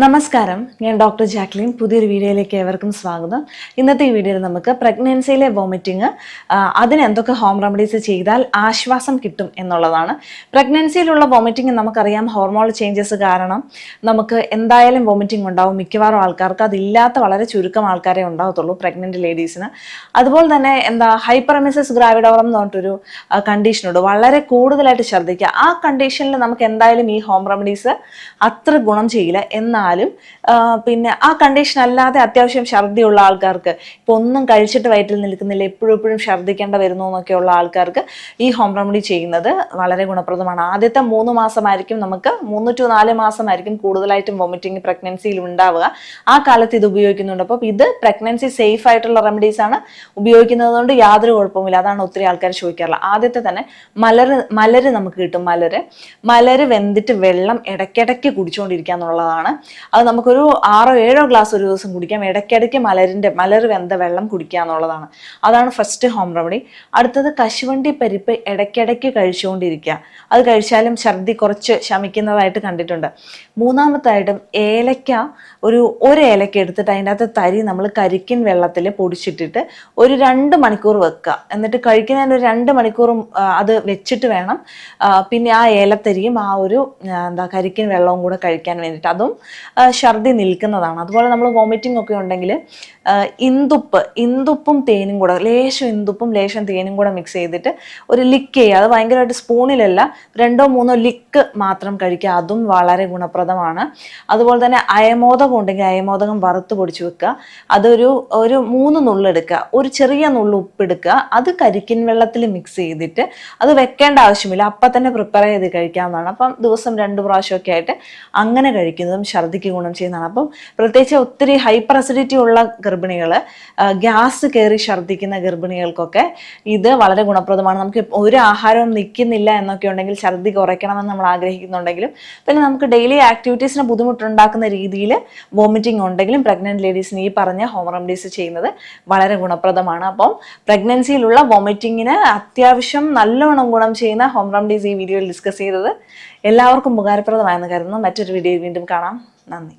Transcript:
നമസ്കാരം, ഞാൻ doctor Jacqueline. പുതിയൊരു വീഡിയോയിലേക്ക് ഏവർക്കും സ്വാഗതം. ഇന്നത്തെ ഈ വീഡിയോയിൽ നമുക്ക് പ്രഗ്നൻസിയിലെ വോമിറ്റിംഗ്, അതിന് എന്തൊക്കെ ഹോം റെമഡീസ് ചെയ്താൽ ആശ്വാസം കിട്ടും എന്നുള്ളതാണ്. പ്രഗ്നൻസിയിലുള്ള വോമിറ്റിംഗ് നമുക്കറിയാം, ഹോർമോൺ ചേഞ്ചസ് കാരണം നമുക്ക് എന്തായാലും വോമിറ്റിംഗ് ഉണ്ടാവും. മിക്കവാറും ആൾക്കാർക്ക് അതില്ലാത്ത വളരെ ചുരുക്കം ആൾക്കാരെ ഉണ്ടാകത്തുള്ളൂ, പ്രഗ്നൻറ്റ് ലേഡീസിന്. അതുപോലെ തന്നെ ഹൈപ്പറെമിസിസ് ഗ്രാവിഡോറം എന്ന് പറഞ്ഞിട്ടൊരു കണ്ടീഷനുണ്ട്, വളരെ കൂടുതലായിട്ട് ഛർദ്ദിക്കുക. ആ കണ്ടീഷനിൽ നമുക്ക് എന്തായാലും ഈ ഹോം റെമഡീസ് അത്ര ഗുണം ചെയ്യില്ല. എന്നാൽ പിന്നെ ആ കണ്ടീഷൻ അല്ലാതെ അത്യാവശ്യം ഛർദിയുള്ള ആൾക്കാർക്ക്, ഇപ്പൊ ഒന്നും കഴിച്ചിട്ട് വയറ്റിൽ നിൽക്കുന്നില്ല, എപ്പോഴും ഛർദ്ദിക്കേണ്ട വരുന്നു എന്നൊക്കെയുള്ള ആൾക്കാർക്ക് ഈ ഹോം റെമഡി ചെയ്യുന്നത് വളരെ ഗുണപ്രദമാണ്. ആദ്യത്തെ 3 മാസമായിരിക്കും, നമുക്ക് 3 to 4 മാസമായിരിക്കും കൂടുതലായിട്ടും വോമിറ്റിംഗ് പ്രഗ്നൻസിയിൽ ഉണ്ടാവുക. ആ കാലത്ത് ഇത് ഉപയോഗിക്കുന്നുണ്ട്. അപ്പം ഇത് പ്രഗ്നൻസി സേഫ് ആയിട്ടുള്ള റെമഡീസ് ആണ്, ഉപയോഗിക്കുന്നത് കൊണ്ട് യാതൊരു കുഴപ്പമില്ല. അതാണ് ഒത്തിരി ആൾക്കാർ ചോദിക്കാറുള്ളത്. ആദ്യത്തെ തന്നെ മലര് നമുക്ക് കിട്ടും. മലര് വെന്തിട്ട് വെള്ളം ഇടയ്ക്കിടയ്ക്ക് കുടിച്ചുകൊണ്ടിരിക്കുക എന്നുള്ളതാണ്. അത് നമുക്കൊരു 6-7 ഗ്ലാസ് ഒരു ദിവസം കുടിക്കാം. ഇടയ്ക്കിടയ്ക്ക് മലർ വെന്ത വെള്ളം കുടിക്കുക എന്നുള്ളതാണ്. അതാണ് ഫസ്റ്റ് ഹോം റെമഡി. അടുത്തത് കശുവണ്ടി പരിപ്പ് ഇടയ്ക്കിടയ്ക്ക് കഴിച്ചുകൊണ്ടിരിക്കുക. അത് കഴിച്ചാലും ഛർദി കുറച്ച് ശമിക്കുന്നതായിട്ട് കണ്ടിട്ടുണ്ട്. മൂന്നാമത്തായിട്ടും ഏലക്ക, ഒരു ഏലക്ക എടുത്തിട്ട് അതിൻ്റെ അകത്ത് തരി നമ്മൾ കരിക്കിൻ വെള്ളത്തിൽ പൊടിച്ചിട്ടിട്ട് ഒരു 2 മണിക്കൂർ വെക്കുക. എന്നിട്ട് കഴിക്കുന്നതിന് ഒരു 2 മണിക്കൂറും അത് വെച്ചിട്ട് വേണം പിന്നെ ആ ഏലത്തരിയും ആ ഒരു കരിക്കിൻ വെള്ളവും കൂടെ കഴിക്കാൻ വേണ്ടിയിട്ട്. അതും ഛർദി നിൽക്കുന്നതാണ്. അതുപോലെ നമ്മൾ വോമിറ്റിംഗ് ഒക്കെ ഉണ്ടെങ്കിൽ ഇന്ദുപ്പും തേനും കൂടെ, ലേശം ഇന്ദുപ്പും ലേശം തേനും കൂടെ മിക്സ് ചെയ്തിട്ട് ഒരു ലിക്ക് ചെയ്യുക. അത് ഭയങ്കരമായിട്ട് സ്പൂണിലല്ല, 2-3 ലിക്ക് മാത്രം കഴിക്കുക. അതും വളരെ ഗുണപ്രദമാണ്. അതുപോലെ തന്നെ അയമോദകം ഉണ്ടെങ്കിൽ അയമോദകം വറുത്ത് പൊടിച്ച് വെക്കുക. അതൊരു 3 നുള്ളെടുക്കുക. ഒരു ചെറിയ നുള്ളു ഉപ്പെടുക്കുക. അത് കരിക്കിൻ വെള്ളത്തിൽ മിക്സ് ചെയ്തിട്ട്, അത് വെക്കേണ്ട ആവശ്യമില്ല, അപ്പം തന്നെ പ്രിപ്പയർ ചെയ്ത് കഴിക്കാവുന്നതാണ്. അപ്പം ദിവസം 2 പ്രാവശ്യമൊക്കെ ആയിട്ട് അങ്ങനെ കഴിക്കുന്നതും ഛർദിക്ക് ഗുണം ചെയ്യുന്നതാണ്. അപ്പം പ്രത്യേകിച്ച് ഒത്തിരി ഹൈപ്പർ അസിഡിറ്റി ഉള്ള ഗർഭിണികൾ, ഗ്യാസ് കയറി ഛർദിക്കുന്ന ഗർഭിണികൾക്കൊക്കെ ഇത് വളരെ ഗുണപ്രദമാണ്. നമുക്ക് ഒരു ആഹാരവും നിൽക്കുന്നില്ല എന്നൊക്കെ ഉണ്ടെങ്കിൽ, ഛർദി കുറയ്ക്കണമെന്ന് നമ്മൾ ആഗ്രഹിക്കുന്നുണ്ടെങ്കിലും, പിന്നെ നമുക്ക് ഡെയിലി ആക്ടിവിറ്റീസിന് ബുദ്ധിമുട്ടുണ്ടാക്കുന്ന രീതിയിൽ വോമിറ്റിംഗ് ഉണ്ടെങ്കിലും പ്രഗ്നന്റ് ലേഡീസിന് ഈ പറഞ്ഞ ഹോം റെമഡീസ് ചെയ്യുന്നത് വളരെ ഗുണപ്രദമാണ്. അപ്പം പ്രഗ്നൻസിയിലുള്ള വോമിറ്റിങ്ങിന് അത്യാവശ്യം നല്ലോണം ഗുണം ചെയ്യുന്ന ഹോം റെമഡീസ് ഈ വീഡിയോയിൽ ഡിസ്കസ് ചെയ്തത് എല്ലാവർക്കും ഉപകാരപ്രദമായെന്ന് കരുതുന്നു. മറ്റൊരു വീഡിയോയിൽ വീണ്ടും കാണാം. നന്ദി.